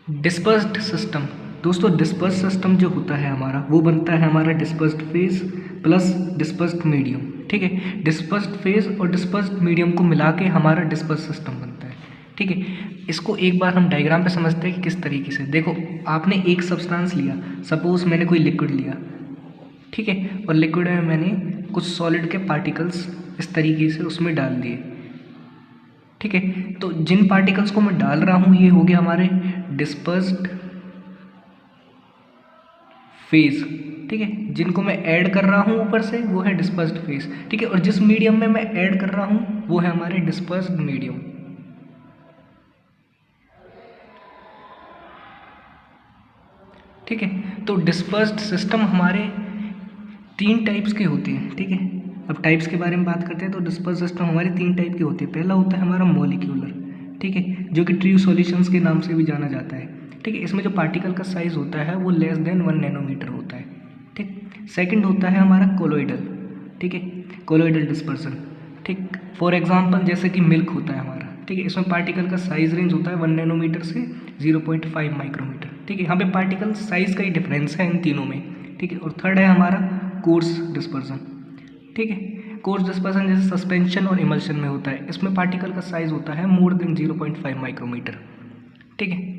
Dispersed system. दोस्तों disperse system जो होता है हमारा, वो बनता है हमारा dispersed phase plus dispersed medium. ठीक है, डिस्पर्स्ड फेज और डिस्पर्स्ड मीडियम को मिला के हमारा डिस्पर्स सिस्टम बनता है। ठीक है, इसको एक बार हम डायग्राम पे समझते हैं कि किस तरीके से। देखो, आपने एक सब्सटेंस लिया, सपोज मैंने कोई लिक्विड लिया, ठीक है, और लिक्विड में मैंने कुछ सॉलिड के पार्टिकल्स इस तरीके से उसमें डाल दिए। ठीक है, तो जिन पार्टिकल्स को मैं डाल रहा हूँ ये हो गया हमारे डिस्पर्स्ड फेज। ठीक है, जिनको मैं ऐड कर रहा हूँ ऊपर से वो है डिस्पर्स्ड फेज। ठीक है, और जिस मीडियम में मैं ऐड कर रहा हूँ वो है हमारे डिस्पर्स्ड मीडियम। ठीक है, तो डिस्पर्स्ड सिस्टम हमारे 3 टाइप्स के होते हैं। ठीक है, अब टाइप्स के बारे में बात करते हैं तो डिस्पर्स सिस्टम हमारे 3 टाइप के होते हैं। पहला होता है हमारा मॉलिक्यूलर, ठीक है, जो कि ट्रू सॉल्यूशंस के नाम से भी जाना जाता है। ठीक है, इसमें जो पार्टिकल का साइज होता है वो लेस देन 1 नैनोमीटर होता है। ठीक, सेकंड होता है हमारा कोलोइडल। ठीक है, कोलोइडल डिस्पर्सन। ठीक, फॉर एग्जांपल जैसे कि मिल्क होता है हमारा। ठीक है, इसमें पार्टिकल का साइज रेंज होता है 1 नैनोमीटर से 0.5 माइक्रोमीटर। ठीक है, यहाँ पे पार्टिकल साइज का ही डिफरेंस है इन तीनों में। ठीक है, और थर्ड है हमारा कोर्स डिस्पर्सन। ठीक है, कोर्स डिस्पर्सन जैसे सस्पेंशन और इमल्शन में होता है, इसमें पार्टिकल का साइज होता है मोर देन 0.5 माइक्रोमीटर। ठीक है,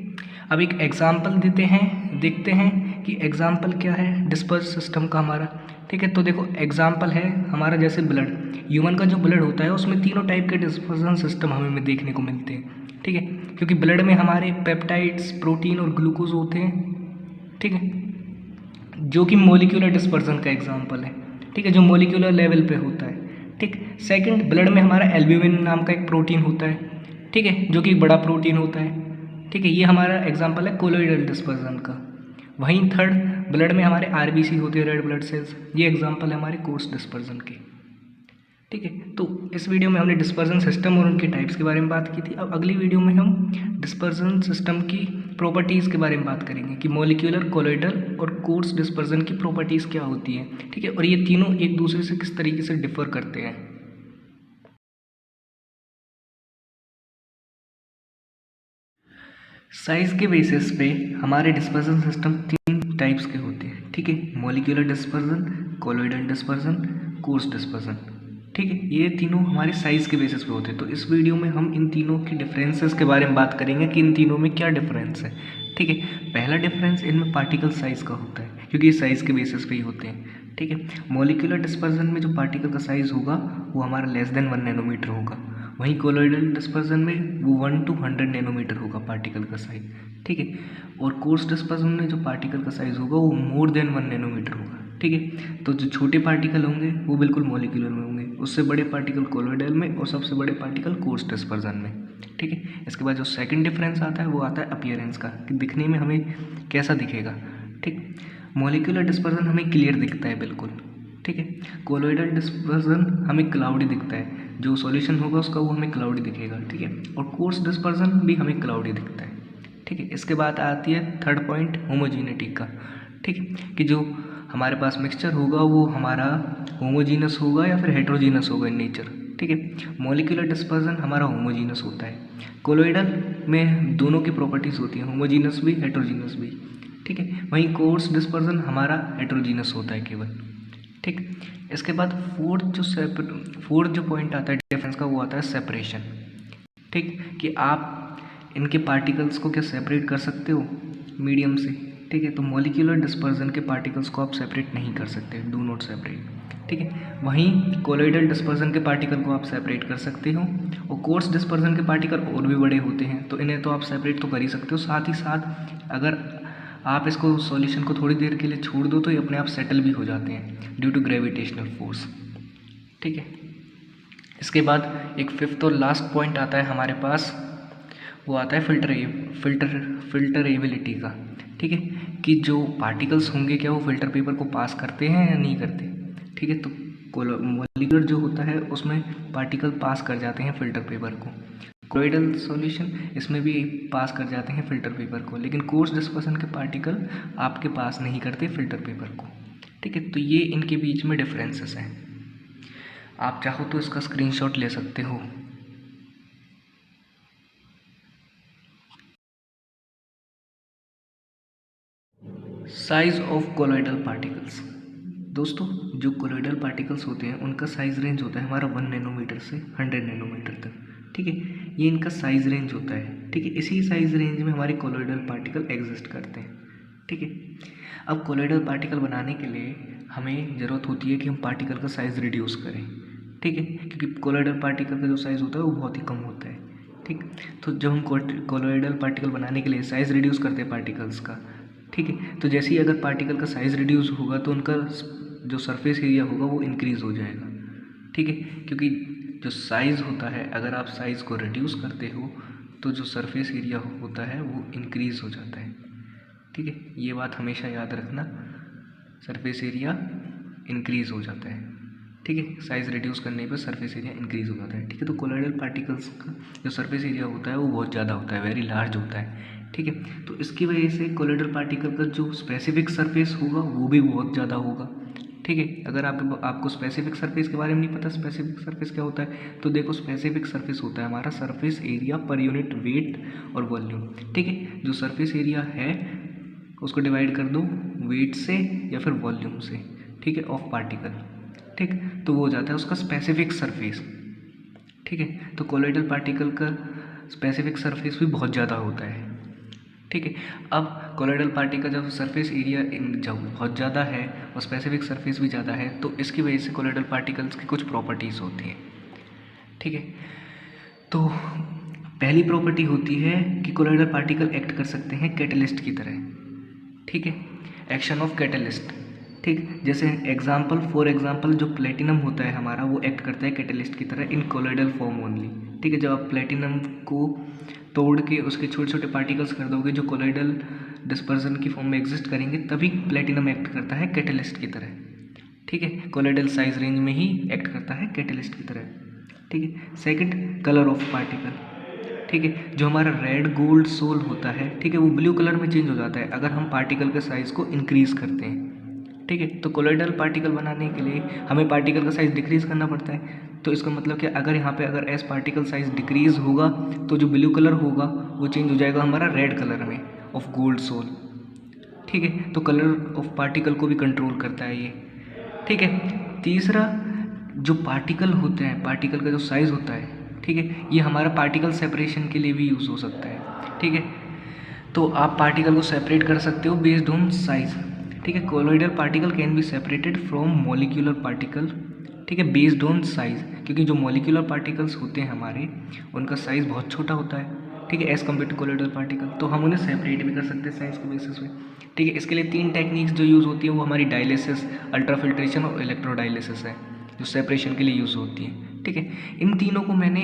अब एक एग्जाम्पल देते हैं, देखते हैं कि एग्जाम्पल क्या है डिस्पर्स सिस्टम का हमारा। ठीक है, तो देखो एग्जाम्पल है हमारा जैसे ब्लड, ह्यूमन का जो ब्लड होता है उसमें तीनों टाइप के डिस्पर्सन सिस्टम हमें देखने को मिलते हैं। ठीक है, क्योंकि ब्लड में हमारे पेप्टाइड्स, प्रोटीन और ग्लूकोज होते हैं। ठीक है, जो कि मोलिकुलर डिस्पर्सन का एग्जाम्पल है। ठीक है, जो मोलिकुलर लेवल पे होता है। ठीक, सेकंड, ब्लड में हमारा एल्ब्यूमिन नाम का एक प्रोटीन होता है। ठीक है, जो कि बड़ा प्रोटीन होता है। ठीक है, ये हमारा एग्जाम्पल है कोलोइडल डिस्पर्सन का। वहीं थर्ड, ब्लड में हमारे आरबीसी होते हैं, रेड ब्लड सेल्स, ये एग्जाम्पल है हमारे कोर्स डिस्पर्सन के। ठीक है, तो इस वीडियो में हमने डिस्पर्सन सिस्टम और उनके टाइप्स के बारे में बात की थी। अब अगली वीडियो में हम डिस्पर्सन सिस्टम की प्रॉपर्टीज़ के बारे में बात करेंगे कि मॉलिक्यूलर, कोलोइडल और कोर्स डिस्पर्सन की प्रॉपर्टीज़ क्या होती हैं। ठीक है, और ये तीनों एक दूसरे से किस तरीके से डिफर करते हैं। साइज के बेसिस पे हमारे डिस्पर्सन सिस्टम 3 टाइप्स के होते हैं। ठीक है, molecular dispersion, colloidal dispersion, course dispersion. ठीक है, ये तीनों हमारे साइज के बेसिस पे होते हैं। तो इस वीडियो में हम इन तीनों की डिफरेंसेस के बारे में बात करेंगे कि इन तीनों में क्या डिफरेंस है। ठीक है, पहला डिफरेंस इनमें पार्टिकल साइज का होता है, क्योंकि ये साइज के बेसिस पे ही होते हैं। ठीक है, मॉलिक्यूलर डिस्पर्सन में जो पार्टिकल का साइज होगा वो हमारा लेस देन 1 नैनोमीटर होगा। वहीं कोलोइडल डिस्पर्सन में वो 1 to 100 नैनोमीटर होगा पार्टिकल का साइज। ठीक है, और कोर्स डिस्पर्सन में जो पार्टिकल का साइज होगा वो मोर देन 1 नैनोमीटर होगा। ठीक है, तो जो छोटे पार्टिकल होंगे वो बिल्कुल मॉलिक्यूलर में होंगे, उससे बड़े पार्टिकल कोलोइडल में और सबसे बड़े पार्टिकल कोर्स डिस्पर्सन में। ठीक है, इसके बाद जो सेकंड डिफरेंस आता है वो आता है अपीयरेंस का, कि दिखने में हमें कैसा दिखेगा। ठीक, मॉलिक्यूलर डिस्पर्सन हमें क्लियर दिखता है बिल्कुल। ठीक है, कोलोइडल डिस्पर्सन हमें क्लाउडी दिखता है, जो सॉल्यूशन होगा उसका वो हमें क्लाउडी दिखेगा। ठीक है, और कोर्स डिस्पर्सन भी हमें क्लाउडी दिखता है। ठीक है, इसके बाद आती है थर्ड पॉइंट होमोजीनिटी का। ठीक है, कि जो हमारे पास मिक्सचर होगा वो हमारा होमोजीनस होगा या फिर हेट्रोजीनस होगा इन नेचर। ठीक है, मॉलिक्यूलर डिस्पर्सन हमारा होमोजीनस होता है। कोलोइडल में दोनों की प्रॉपर्टीज़ होती हैं, होमोजीनस भी, हेट्रोजीनस भी। ठीक है, वहीं कोर्स डिस्पर्सन हमारा हेट्रोजीनस होता है केवल। ठीक, इसके बाद फोर्थ जो पॉइंट आता है डिफरेंस का वो आता है सेपरेशन। ठीक, कि आप इनके पार्टिकल्स को क्या सेपरेट कर सकते हो मीडियम से। ठीक है, तो मॉलिक्यूलर डिस्पर्सन के पार्टिकल्स को आप सेपरेट नहीं कर सकते, डू नॉट सेपरेट। ठीक है, वहीं कोलोइडल डिस्पर्सन के पार्टिकल को आप सेपरेट कर सकते हो, और कोर्स डिस्पर्सन के पार्टिकल और भी बड़े होते हैं तो इन्हें तो आप सेपरेट तो कर ही सकते हो। साथ ही साथ अगर आप इसको सॉल्यूशन को थोड़ी देर के लिए छोड़ दो तो ये अपने आप सेटल भी हो जाते हैं ड्यू टू ग्रेविटेशनल फोर्स। ठीक है, इसके बाद एक फिफ्थ और लास्ट पॉइंट आता है हमारे पास, वो आता है फिल्टरेबिलिटी का। ठीक है, कि जो पार्टिकल्स होंगे क्या वो फिल्टर पेपर को पास करते हैं या नहीं करते। ठीक है, तो मॉलिक्यूलर जो होता है उसमें पार्टिकल पास कर जाते हैं फिल्टर पेपर को। कोलोइडल सॉल्यूशन इसमें भी पास कर जाते हैं फिल्टर पेपर को, लेकिन कोर्स डिस्पर्सन के पार्टिकल आपके पास नहीं करते फिल्टर पेपर को। ठीक है, तो ये इनके बीच में डिफरेंसेस हैं। आप चाहो तो इसका स्क्रीनशॉट ले सकते हो। Size of colloidal particles. दोस्तों, जो कोलॉइडल पार्टिकल्स होते हैं उनका साइज रेंज होता है हमारा 1 नैनोमीटर से 100 नैनोमीटर तक। ठीक है, ये इनका साइज रेंज होता है। ठीक है, इसी साइज रेंज में हमारे कोलॉइडल पार्टिकल एग्जिस्ट करते हैं। ठीक है, अब कोलॉइडल पार्टिकल बनाने के लिए हमें ज़रूरत होती है कि हम पार्टिकल का साइज़ रिड्यूस करें। ठीक है, क्योंकि कोलॉइडल पार्टिकल का जो साइज़ होता है वो बहुत ही कम होता है। ठीक, तो जब हम कोलॉइडल पार्टिकल बनाने के लिए साइज़ रिड्यूस करते हैं पार्टिकल्स का, ठीक है, तो जैसे ही अगर पार्टिकल का साइज़ रिड्यूस होगा तो उनका जो सरफेस एरिया होगा वो इंक्रीज़ हो जाएगा। ठीक है, क्योंकि जो साइज़ होता है, अगर आप साइज़ को रिड्यूस करते हो तो जो सरफेस एरिया होता है वो इंक्रीज़ हो जाता है। ठीक है, ये बात हमेशा याद रखना, सरफेस एरिया इंक्रीज़ हो जाता है। ठीक है, साइज़ रिड्यूस करने पर सरफेस एरिया इंक्रीज़ हो जाता है। ठीक है, तो कोलॉइडल पार्टिकल्स का जो सरफेस एरिया होता है वो बहुत ज़्यादा होता है, वेरी लार्ज होता है। ठीक है, तो इसकी वजह से कोलॉइडल पार्टिकल का जो स्पेसिफिक सरफेस होगा वो भी बहुत ज़्यादा होगा। ठीक है, अगर आपको स्पेसिफिक सरफेस के बारे में नहीं पता, स्पेसिफिक सरफेस क्या होता है, तो देखो स्पेसिफिक सरफेस होता है हमारा surface area per unit weight और वॉल्यूम। ठीक है, जो सरफेस एरिया है उसको डिवाइड कर दो वेट से या फिर वॉल्यूम से। ठीक है, ऑफ पार्टिकल। ठीक, तो वो हो जाता है उसका स्पेसिफिक सरफेस। ठीक है, तो कोलॉइडल पार्टिकल का स्पेसिफिक सरफेस भी बहुत ज़्यादा होता है। ठीक है, अब कोलॉइडल पार्टिकल जब सरफेस एरिया जब बहुत ज़्यादा है और स्पेसिफिक सरफेस भी ज़्यादा है तो इसकी वजह से कोलॉइडल पार्टिकल्स की कुछ प्रॉपर्टीज़ होती हैं। ठीक है, तो पहली प्रॉपर्टी होती है कि कोलॉइडल पार्टिकल एक्ट कर सकते हैं कैटलिस्ट की तरह। ठीक है, एक्शन ऑफ कैटलिस्ट। ठीक, जैसे फॉर एग्जांपल जो प्लेटिनम होता है हमारा वो एक्ट करता है कैटलिस्ट की तरह इन कोलॉइडल फॉर्म ओनली। ठीक है, जब आप प्लेटिनम को तोड़ के उसके छोटे छोटे पार्टिकल्स कर दोगे जो कोलॉइडल डिस्पर्जन की फॉर्म में एग्जिस्ट करेंगे, तभी प्लेटिनम एक्ट करता है कैटलिस्ट की तरह। ठीक है, कोलॉइडल साइज रेंज में ही एक्ट करता है कैटलिस्ट की तरह। ठीक है, सेकंड, कलर ऑफ पार्टिकल। ठीक है, जो हमारा रेड गोल्ड सोल होता है, ठीक है, वो ब्लू कलर में चेंज हो जाता है अगर हम पार्टिकल के साइज़ को इंक्रीज़ करते हैं। ठीक है, तो कोलॉइडल पार्टिकल बनाने के लिए हमें पार्टिकल का साइज़ डिक्रीज़ करना पड़ता है। तो इसका मतलब कि अगर यहाँ पे अगर एस पार्टिकल साइज़ डिक्रीज़ होगा तो जो ब्लू कलर होगा वो चेंज हो जाएगा हमारा रेड कलर में ऑफ गोल्ड सोल। ठीक है, तो कलर ऑफ पार्टिकल को भी कंट्रोल करता है ये। ठीक है, तीसरा, जो पार्टिकल होते हैं, पार्टिकल का जो साइज़ होता है, ठीक है, ये हमारा पार्टिकल सेपरेशन के लिए भी यूज़ हो सकता है। ठीक है, तो आप पार्टिकल को सेपरेट कर सकते हो बेस्ड ऑन साइज। ठीक है, colloidal particle can be separated from molecular particle. ठीक है, बेस्ड ऑन साइज, क्योंकि जो मॉलिक्यूलर पार्टिकल्स होते हैं हमारे उनका साइज़ बहुत छोटा होता है। ठीक है, as compared to colloidal particle, तो हम उन्हें सेपरेट भी कर सकते हैं साइज़ के बेसिस पे। ठीक है, इसके लिए 3 टेक्निक्स जो यूज़ होती है वो हमारी डायलिसिस, अल्ट्राफिल्ट्रेशन और इलेक्ट्रोडायलिसिस है जो सेपरेशन के लिए यूज़ होती है। ठीक है, इन तीनों को मैंने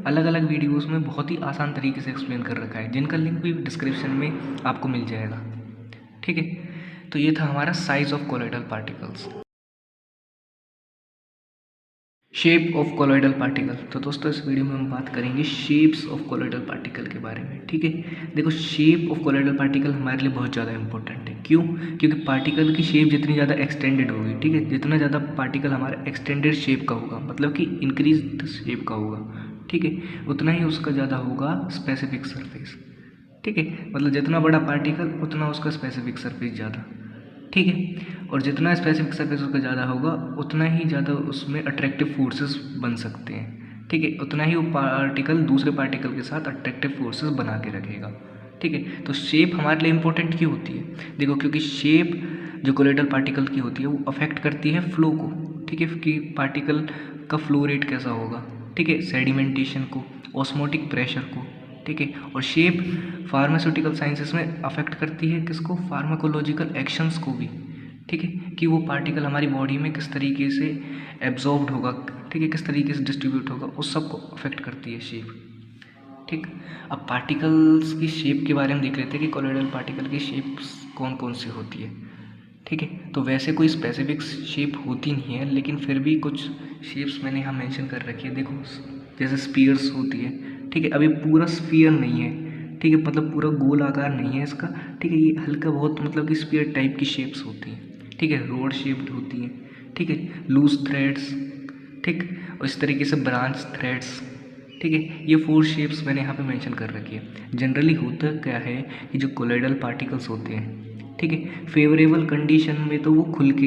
अलग अलग वीडियोस में बहुत ही आसान तरीके से एक्सप्लेन कर रखा है, जिनका लिंक भी डिस्क्रिप्शन में आपको मिल जाएगा। ठीक है, तो ये था हमारा size of colloidal particles. Shape of colloidal particle. तो दोस्तों, इस वीडियो में हम बात करेंगे शेप्स ऑफ कोलॉइडल पार्टिकल के बारे में। ठीक है, देखो शेप ऑफ कोलॉइडल पार्टिकल हमारे लिए बहुत ज़्यादा इंपॉर्टेंट है। क्यों? क्योंकि पार्टिकल की शेप जितनी ज़्यादा एक्सटेंडेड होगी, ठीक है, जितना ज़्यादा पार्टिकल हमारा एक्सटेंडेड शेप का होगा, मतलब कि इंक्रीज शेप का होगा, ठीक है, उतना ही उसका ज़्यादा होगा स्पेसिफिक सरफेस। ठीक है, मतलब जितना बड़ा पार्टिकल उतना उसका स्पेसिफिक सरफेस ज़्यादा। ठीक है, और जितना स्पेसिफिक सरफेस उसका ज़्यादा होगा उतना ही ज़्यादा उसमें अट्रैक्टिव फोर्सेस बन सकते हैं। ठीक है, उतना ही वो पार्टिकल दूसरे पार्टिकल के साथ अट्रैक्टिव फोर्सेस बना के रखेगा। ठीक है, तो शेप हमारे लिए इंपॉर्टेंट क्यों होती है? देखो, क्योंकि शेप जो कोलॉइडल पार्टिकल की होती है वो अफेक्ट करती है फ्लो को। ठीक है, कि पार्टिकल का फ्लो रेट कैसा होगा, ठीक है, सेडिमेंटेशन को, ऑस्मोटिक प्रेशर को। ठीक है, और शेप फार्मास्यूटिकल साइंसेस में अफेक्ट करती है किसको? फार्माकोलॉजिकल एक्शंस को भी। ठीक है, कि वो पार्टिकल हमारी बॉडी में किस तरीके से एब्जॉर्ब्ड होगा, ठीक है, किस तरीके से डिस्ट्रीब्यूट होगा, उस सब को अफेक्ट करती है शेप। ठीक, अब पार्टिकल्स की शेप के बारे में देख लेते हैं कि कोलॉइडल पार्टिकल की शेप्स कौन कौन सी होती है। ठीक है, तो वैसे कोई स्पेसिफिक शेप होती नहीं है, लेकिन फिर भी कुछ शेप्स मैंने यहाँ मेंशन कर रखी है। देखो, जैसे स्पीयर्स होती है। ठीक है, अभी पूरा स्फीयर नहीं है, ठीक है, मतलब पूरा गोल आकार नहीं है इसका। ठीक है, ये हल्का बहुत मतलब कि स्फीयर टाइप की शेप्स होती हैं। ठीक है, रोड शेप्ड होती हैं। ठीक है, लूज थ्रेड्स, ठीक, और इस तरीके से ब्रांच थ्रेड्स। ठीक है, ये 4 शेप्स मैंने यहाँ पे मेंशन कर रखी है। जनरली होता क्या है कि जो कोलॉइडल पार्टिकल्स होते हैं, ठीक है। फेवरेबल कंडीशन में तो वो खुल के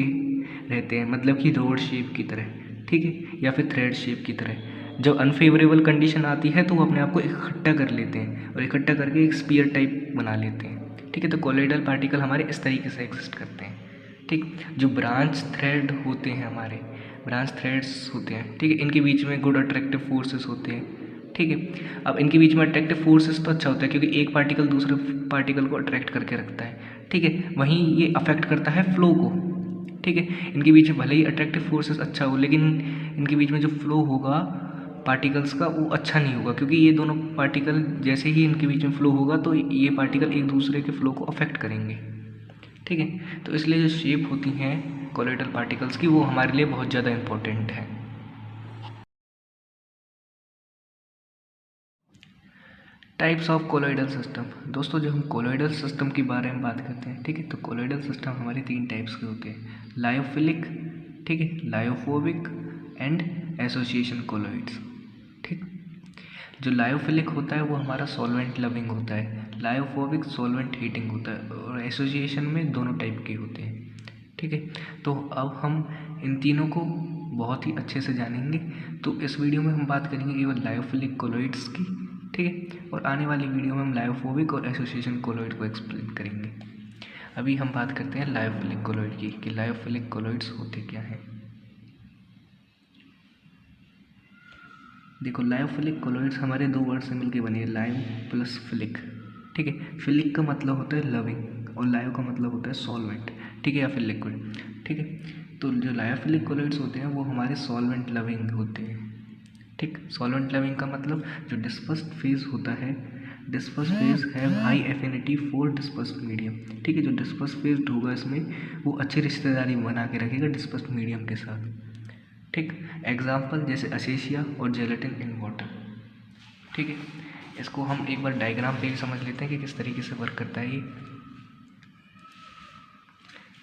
रहते हैं, मतलब कि रोड शेप की तरह, ठीक है, या फिर थ्रेड शेप की तरह। जब अनफेवरेबल कंडीशन आती है तो वो अपने आप को इकट्ठा कर लेते हैं और इकट्ठा करके एक स्पीयर टाइप बना लेते हैं, ठीक है। तो कोलोइडल पार्टिकल हमारे इस तरीके से एग्जिस्ट करते हैं, ठीक। जो ब्रांच थ्रेड होते हैं, हमारे ब्रांच थ्रेड्स होते हैं, ठीक है, इनके बीच में गुड अट्रैक्टिव फोर्सेस होते हैं, ठीक है। अब इनके बीच में अट्रैक्टिव फोर्सेस तो अच्छा होता है क्योंकि एक पार्टिकल दूसरे पार्टिकल को अट्रैक्ट करके रखता है, ठीक है। वहीं ये अफेक्ट करता है फ्लो को, ठीक है। इनके बीच में भले ही अट्रैक्टिव फोर्सेस अच्छा हो, लेकिन इनके बीच में जो फ्लो होगा पार्टिकल्स का वो अच्छा नहीं होगा, क्योंकि ये दोनों पार्टिकल जैसे ही इनके बीच में फ्लो होगा तो ये पार्टिकल एक दूसरे के फ्लो को अफेक्ट करेंगे, ठीक है। तो इसलिए जो शेप होती हैं कोलोइडल पार्टिकल्स की वो हमारे लिए बहुत ज़्यादा इम्पोर्टेंट है। Types of colloidal system. दोस्तों जब हम कोलोइडल सिस्टम के बारे में बात करते हैं, ठीक है, तो कोलोइडल सिस्टम हमारे 3 टाइप्स के होते हैं, लायोफिलिक, ठीक है, लायोफोबिक एंड एसोसिएशन कोलोइड्स, ठीक। जो लायोफिलिक होता है वो हमारा सॉल्वेंट लविंग होता है, लायोफोबिक सॉल्वेंट हीटिंग होता है, और एसोसिएशन में दोनों टाइप के होते हैं, ठीक है। तो अब हम इन तीनों को बहुत ही अच्छे से जानेंगे। तो इस वीडियो में हम बात करेंगे केवल लायोफिलिक कोलोइड्स की, ठीक है, और आने वाली वीडियो में हम लायोफोबिक और एसोसिएशन कोलोइड को एक्सप्लेन करेंगे। अभी हम बात करते हैं लायोफिलिक कोलोइड की, कि लायोफिलिक कोलोइड्स होते क्या हैं। देखो, लायोफिलिक कोलोइड्स हमारे 2 वर्ड से मिलकर बने हैं, लायो प्लस फिलिक, ठीक है। फिलिक का मतलब होता है लविंग और लायो का मतलब होता है सॉल्वेंट, ठीक है, या फिर लिक्विड, ठीक है। तो जो लायोफिलिक कोलोइड्स होते हैं वो हमारे सॉल्वेंट लविंग होते हैं, ठीक। सॉल्वेंट लविंग का मतलब जो डिस्पर्स्ड फेज होता है, dispersed phase have high affinity for dispersed medium, ठीक है। जो डिस्पर्स्ड फेज होगा इसमें वो अच्छी रिश्तेदारी बना के रखेगा डिस्पर्स्ड मीडियम के साथ, ठीक। एग्जाम्पल जैसे असेशिया और जेलेटिन इन वाटर, ठीक है। इसको हम एक बार डायग्राम पे भी समझ लेते हैं कि किस तरीके से वर्क करता है ये।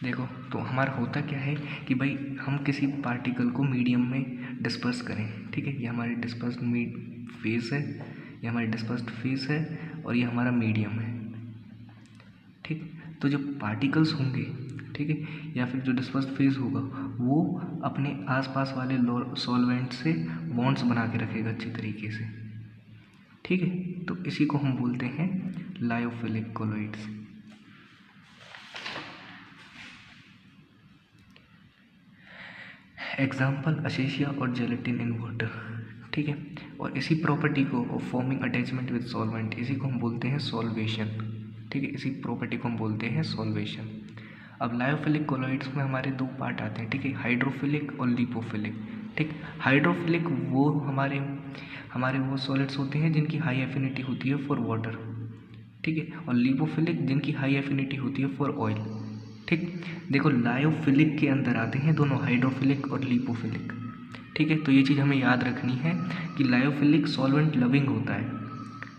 देखो, तो हमारा होता क्या है कि भाई हम किसी पार्टिकल को मीडियम में डिस्पर्स करें, ठीक है। ये हमारी डिस्पर्स्ड फेस है, ये हमारी डिस्पर्स्ड फेस है और ये हमारा मीडियम है, ठीक। तो जो पार्टिकल्स होंगे, ठीक है, या फिर जो डिस्पर्स्ड फेज होगा वो अपने आसपास वाले सॉल्वेंट से बॉन्ड्स बना के रखेगा अच्छी तरीके से, ठीक है। तो इसी को हम बोलते हैं लायोफिलिक कोलोइड्स। एग्जाम्पल असेशिया और जेलेटिन इन वाटर, ठीक है। और इसी प्रॉपर्टी को फॉर्मिंग अटैचमेंट विद सॉल्वेंट, इसी को हम बोलते हैं सॉल्वेशन, ठीक है। इसी प्रॉपर्टी को हम बोलते हैं सॉल्वेशन। अब लायोफिलिक कोलोइड्स में हमारे 2 पार्ट आते हैं, ठीक है, हाइड्रोफिलिक और लिपोफिलिक, ठीक। हाइड्रोफिलिक वो हमारे वो सॉलिड्स होते हैं जिनकी हाई एफिनिटी होती है फॉर वाटर, ठीक है, और लिपोफिलिक जिनकी हाई एफिनिटी होती है फॉर ऑयल, ठीक। देखो, लायोफिलिक के अंदर आते हैं दोनों, हाइड्रोफिलिक और लिपोफिलिक, ठीक है। तो ये चीज़ हमें याद रखनी है कि लायोफिलिक सॉल्वेंट लविंग होता है,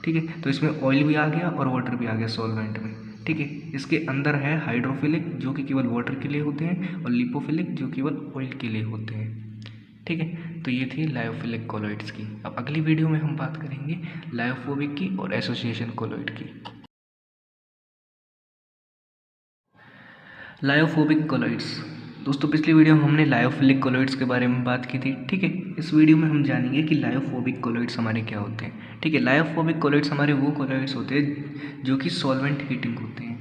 ठीक है। तो इसमें ऑयल भी आ गया और वाटर भी आ गया सॉल्वेंट में, ठीक है। इसके अंदर है हाइड्रोफिलिक जो कि केवल वाटर के लिए होते हैं और लिपोफिलिक जो केवल ऑयल के लिए होते हैं, ठीक है। तो ये थी लायोफिलिक कोलोइड्स की। अब अगली वीडियो में हम बात करेंगे लायोफोबिक की और एसोसिएशन कोलोइड की। Lyophobic colloids. दोस्तों पिछली वीडियो में हमने लायोफिलिक कोलोइड्स के बारे में बात की थी, ठीक है। इस वीडियो में हम जानेंगे कि लायोफोबिक कोलोइड्स हमारे क्या होते हैं, ठीक है। लायोफोबिक कोलोइड्स हमारे वो कोलोइड्स होते हैं जो कि सॉल्वेंट हीटिंग होते हैं,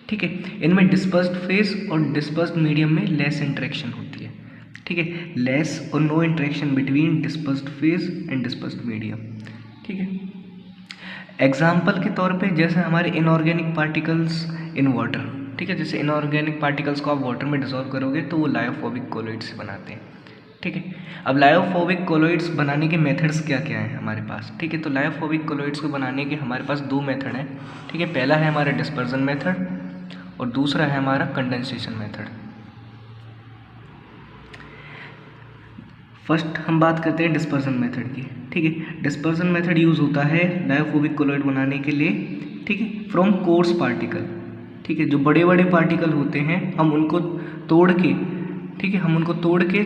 ठीक है। इनमें डिस्पर्स्ड फेज और डिस्पर्स्ड मीडियम में लेस इंटरेक्शन होती है, ठीक है, लेस और no interaction between dispersed phase and dispersed medium, ठीक है। एग्जाम्पल के तौर पे जैसे हमारे इनऑर्गेनिक पार्टिकल्स इन वाटर, ठीक है, जैसे इनऑर्गेनिक पार्टिकल्स को आप वाटर में डिसॉल्व करोगे तो वो लायोफोबिक कोलोइड्स से बनाते हैं, ठीक है। अब लायोफोबिक कोलोइड्स बनाने के मेथड्स क्या क्या हैं हमारे पास, ठीक है। तो लायोफोबिक कोलोइड्स को बनाने के हमारे पास 2 मेथड हैं, ठीक है। पहला है हमारा डिस्पर्जन मेथड और दूसरा है हमारा कंडेंसेशन मेथड। फर्स्ट हम बात करते हैं डिस्पर्जन मेथड की, ठीक है। डिस्पर्जन मेथड यूज़ होता है लायोफोबिक कोलोइड बनाने के लिए, ठीक है, फ्रॉम कोर्स पार्टिकल, ठीक है। जो बड़े बड़े पार्टिकल होते हैं हम उनको तोड़ के, ठीक है, हम उनको तोड़ के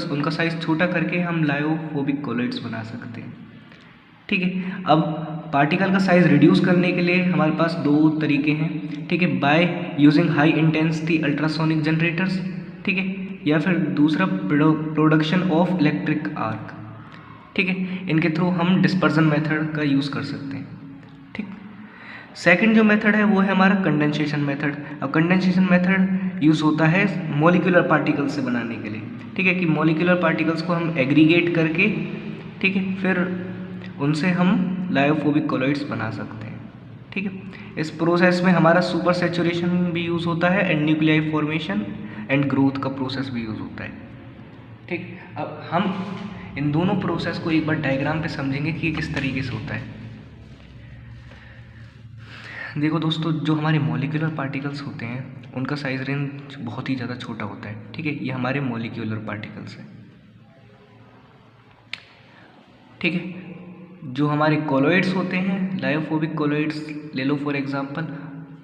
उनका साइज़ छोटा करके हम लायोफोबिक कोलोइड्स बना सकते हैं, ठीक है। अब पार्टिकल का साइज रिड्यूस करने के लिए हमारे पास दो तरीके हैं, ठीक है, by using high intensity ultrasonic generators, ठीक है, या फिर दूसरा प्रोडक्शन ऑफ इलेक्ट्रिक आर्क, ठीक है, इनके थ्रू हम डिस्पर्जन मेथड का यूज़ कर सकते हैं, ठीक। सेकंड जो मेथड है वो है हमारा कंडेंसेशन मेथड। अब कंडेंसेशन मेथड यूज़ होता है मॉलिक्यूलर पार्टिकल्स से बनाने के लिए, ठीक है, कि मॉलिक्यूलर पार्टिकल्स को हम एग्रीगेट करके, ठीक है, फिर उनसे हम लायोफोबिक कॉलॉइड्स बना सकते हैं, ठीक है। इस प्रोसेस में हमारा सुपर सैचुरेशन भी यूज़ होता है and nuclei formation and growth का प्रोसेस भी यूज़ होता है, ठीक। अब हम इन दोनों प्रोसेस को एक बार डायग्राम पे समझेंगे कि ये किस तरीके से होता है। देखो दोस्तों, जो हमारे मॉलिक्यूलर पार्टिकल्स होते हैं उनका साइज रेंज बहुत ही ज़्यादा छोटा होता है, ठीक है, ये हमारे मॉलिक्यूलर पार्टिकल्स हैं, ठीक है। जो हमारे कॉलॉइड्स होते हैं, लायोफोबिक कॉलॉइड्स ले लो फॉर एग्जांपल,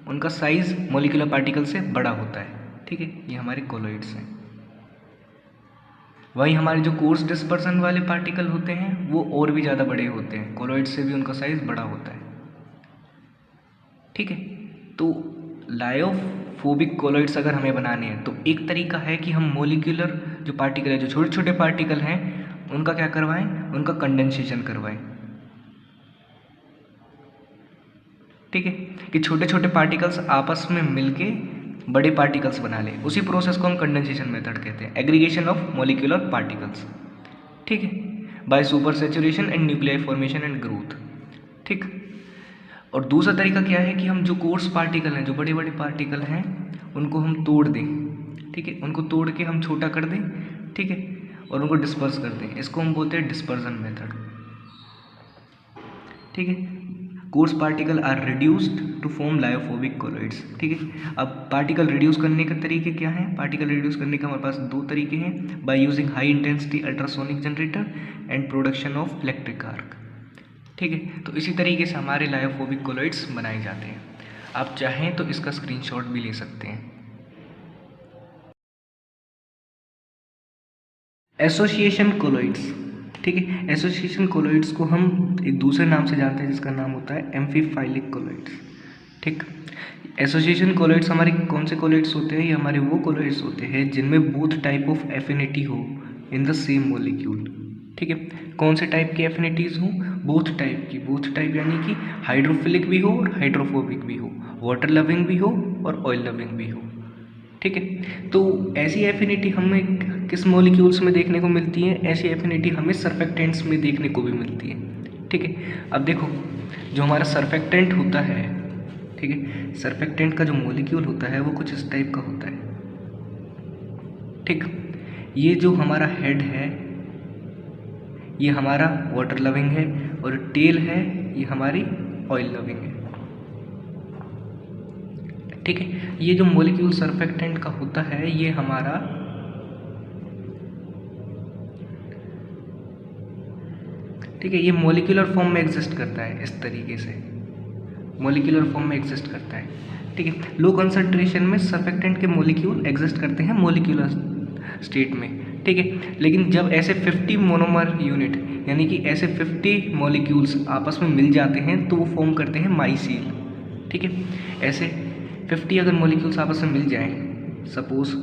उनका साइज मॉलिक्यूलर पार्टिकल से बड़ा होता है, ठीक है, ये हमारे कॉलॉइड्स हैं। वहीं हमारे जो कोर्स डिस्पर्सन वाले पार्टिकल होते हैं वो और भी ज़्यादा बड़े होते हैं, कॉलॉइड से भी उनका साइज बड़ा होता है, ठीक है। तो लायोफोबिक कॉलॉइड्स अगर हमें बनाने हैं तो एक तरीका है कि हम मॉलिक्यूलर जो पार्टिकल है, जो छोटे छोटे पार्टिकल हैं, उनका क्या करवाएं, उनका कंडेंसेशन करवाएं, ठीक है, कि छोटे छोटे पार्टिकल्स आपस में मिलके बड़े पार्टिकल्स बना ले। उसी प्रोसेस को हम कंडेंसेशन मेथड कहते हैं, एग्रीगेशन ऑफ मॉलिक्यूलर पार्टिकल्स, ठीक है, by super saturation and nuclei formation and growth, ठीक। और दूसरा तरीका क्या है कि हम जो कोर्स पार्टिकल हैं, जो बड़े बड़े पार्टिकल हैं, उनको हम तोड़ दें, ठीक है, उनको तोड़ के हम छोटा कर दें, ठीक है, और उनको डिस्पर्स कर दें। इसको हम बोलते हैं डिस्पर्जन मेथड, ठीक है। Coarse particle are reduced to form lyophobic colloids, ठीक है। अब पार्टिकल रिड्यूस करने के तरीके क्या हैं? पार्टिकल रिड्यूस करने के हमारे पास दो तरीके हैं, by using high intensity ultrasonic generator and production of electric arc, ठीक है। तो इसी तरीके से हमारे लायोफोबिक कॉलॉइड्स बनाए जाते हैं। आप चाहें तो इसका स्क्रीनशॉट भी ले सकते हैं। एसोसिएशन कॉलॉइड्स, ठीक है, एसोसिएशन कॉलॉइड्स को हम एक दूसरे नाम से जानते हैं जिसका नाम होता है एम्फीफाइलिक कॉलॉइड्स, ठीक। एसोसिएशन कॉलॉइड्स हमारे कौन से कॉलॉइड्स होते हैं? ये हमारे वो कॉलॉइड्स होते हैं जिनमें बोथ टाइप ऑफ एफिनिटी हो इन द सेम मॉलिक्यूल, ठीक है। कौन से टाइप की एफिनिटीज़ हो? बोथ टाइप की। बोथ टाइप यानी कि हाइड्रोफिलिक भी हो और हाइड्रोफोबिक भी हो, वाटर लविंग भी हो और ऑयल लविंग भी हो, ठीक है। तो ऐसी एफिनिटी हमें किस मॉलिक्यूल्स में देखने को मिलती है? ऐसी एफिनिटी हमें सरफेक्टेंट्स में देखने को भी मिलती है, ठीक है। अब देखो, जो हमारा सरफेक्टेंट होता है, ठीक है, सरफेक्टेंट का जो मॉलिक्यूल होता है वो कुछ इस टाइप का होता है, ठीक। ये जो हमारा हेड है ये हमारा वाटर लविंग है और टेल है ये हमारी ऑयल लविंग है, ठीक है। ये जो मॉलिक्यूल सरफेक्टेंट का होता है ये हमारा ठीक है, ये मॉलिक्यूलर फॉर्म में एग्जिस्ट करता है, इस तरीके से मॉलिक्यूलर फॉर्म में एग्जिस्ट करता है, ठीक है। लो कंसंट्रेशन में सरफेक्टेंट के मॉलिक्यूल एग्जिस्ट करते हैं मॉलिक्यूलर स्टेट में, ठीक है। लेकिन जब ऐसे 50 मोनोमर यूनिट यानी कि ऐसे 50 मॉलिक्यूल्स आपस में मिल जाते हैं तो वो फॉर्म करते हैं माइसील, ठीक है। ऐसे 50 अगर मॉलिक्यूल्स आपस में मिल जाएं, सपोज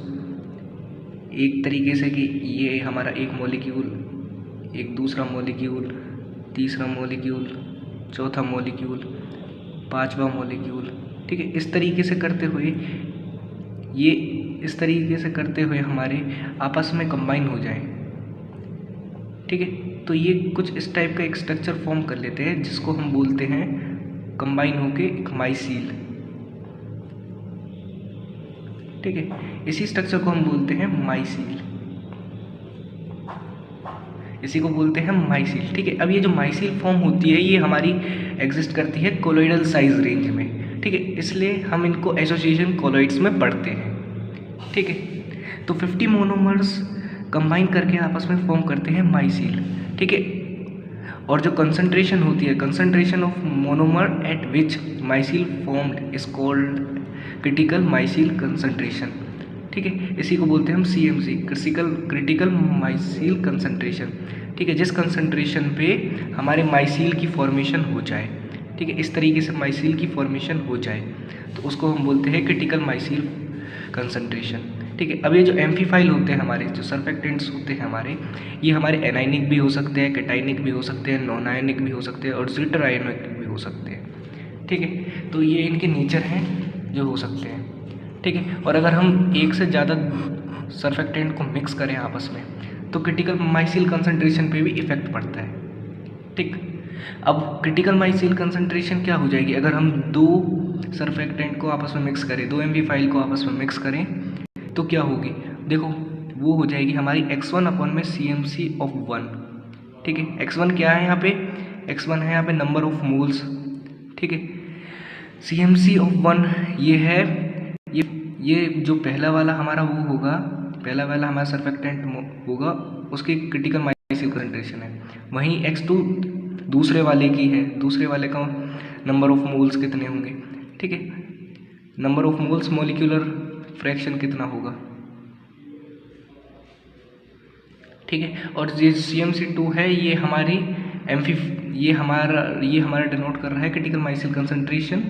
एक तरीके से कि ये हमारा एक मॉलिक्यूल, एक दूसरा मॉलिक्यूल, तीसरा मॉलिक्यूल, चौथा मॉलिक्यूल, पांचवा मॉलिक्यूल, ठीक है। इस तरीके से करते हुए ये इस तरीके से करते हुए हमारे आपस में कंबाइन हो जाए, ठीक है। तो ये कुछ इस टाइप का एक स्ट्रक्चर फॉर्म कर लेते हैं जिसको हम बोलते हैं कंबाइन होके एक माइसील, ठीक है। इसी स्ट्रक्चर को हम बोलते हैं माइसील, इसी को बोलते हैं माइसील, ठीक है। अब ये जो माइसील फॉर्म होती है ये हमारी एग्जिस्ट करती है कोलोइडल साइज रेंज में, ठीक है। इसलिए हम इनको एसोसिएशन कोलोइड्स में पढ़ते हैं, ठीक है। तो 50 मोनोमर्स कंबाइन करके आपस में फॉर्म करते हैं माइसील, ठीक है। और जो कंसंट्रेशन होती है, concentration of monomer at which micelle formed is called critical micelle concentration, ठीक है। इसी को बोलते हैं हम CMC, क्रिटिकल माइसील कंसंट्रेशन, ठीक है। जिस कंसंट्रेशन पे हमारे माइसील की फॉर्मेशन हो जाए, ठीक है, इस तरीके से माइसिल की फॉर्मेशन हो जाए तो उसको हम बोलते हैं क्रिटिकल माइसिल कंसंट्रेशन। ठीक है, अब ये जो एम्फीफाइल होते हैं हमारे, जो सर्फेक्टेंट्स होते हैं हमारे, ये हमारे एनाइनिक भी हो सकते हैं, कैटाइनिक भी हो सकते हैं, नॉन आयनिक भी हो सकते हैं और ज्विटर आयनिक भी हो सकते हैं। ठीक है, तो ये इनके नेचर हैं जो हो सकते हैं। ठीक है, और अगर हम एक से ज़्यादा सर्फेक्टेंट को मिक्स करें आपस में तो क्रिटिकल माइसिल कंसंट्रेशन पे भी इफेक्ट पड़ता है। ठीक, अब क्रिटिकल माइसिल कंसंट्रेशन क्या हो जाएगी अगर हम दो सर्फेक्टेंट को आपस में मिक्स करें, दो एम्फीफाइल को आपस में मिक्स करें तो क्या होगी, देखो वो हो जाएगी हमारी x1 अपॉन में CMC ऑफ 1। ठीक है, x1 क्या है यहाँ पे, x1 है यहाँ पे नंबर ऑफ मोल्स। ठीक है, CMC ऑफ 1 ये है, ये जो पहला वाला हमारा वो होगा, पहला वाला हमारा सर्फेक्टेंट होगा, उसकी क्रिटिकल माइसिल कंसंट्रेशन है। वहीं x2 दूसरे वाले की है, दूसरे वाले का नंबर ऑफ मोल्स कितने होंगे। ठीक है, number of moles molecular fraction कितना होगा। ठीक है, और ये CMC2 है, ये हमारी ये हमारा डिनोट कर रहा है critical micelle concentration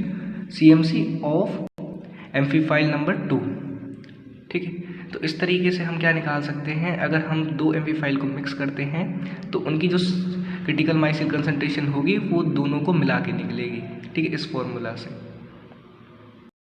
CMC of amphiphile number 2। ठीक है, तो इस तरीके से हम क्या निकाल सकते हैं, अगर हम दो एम्फीफाइल को मिक्स करते हैं तो उनकी जो क्रिटिकल माइसिल कंसंट्रेशन होगी वो दोनों को मिला के निकलेगी। ठीक है, इस फॉर्मूला से।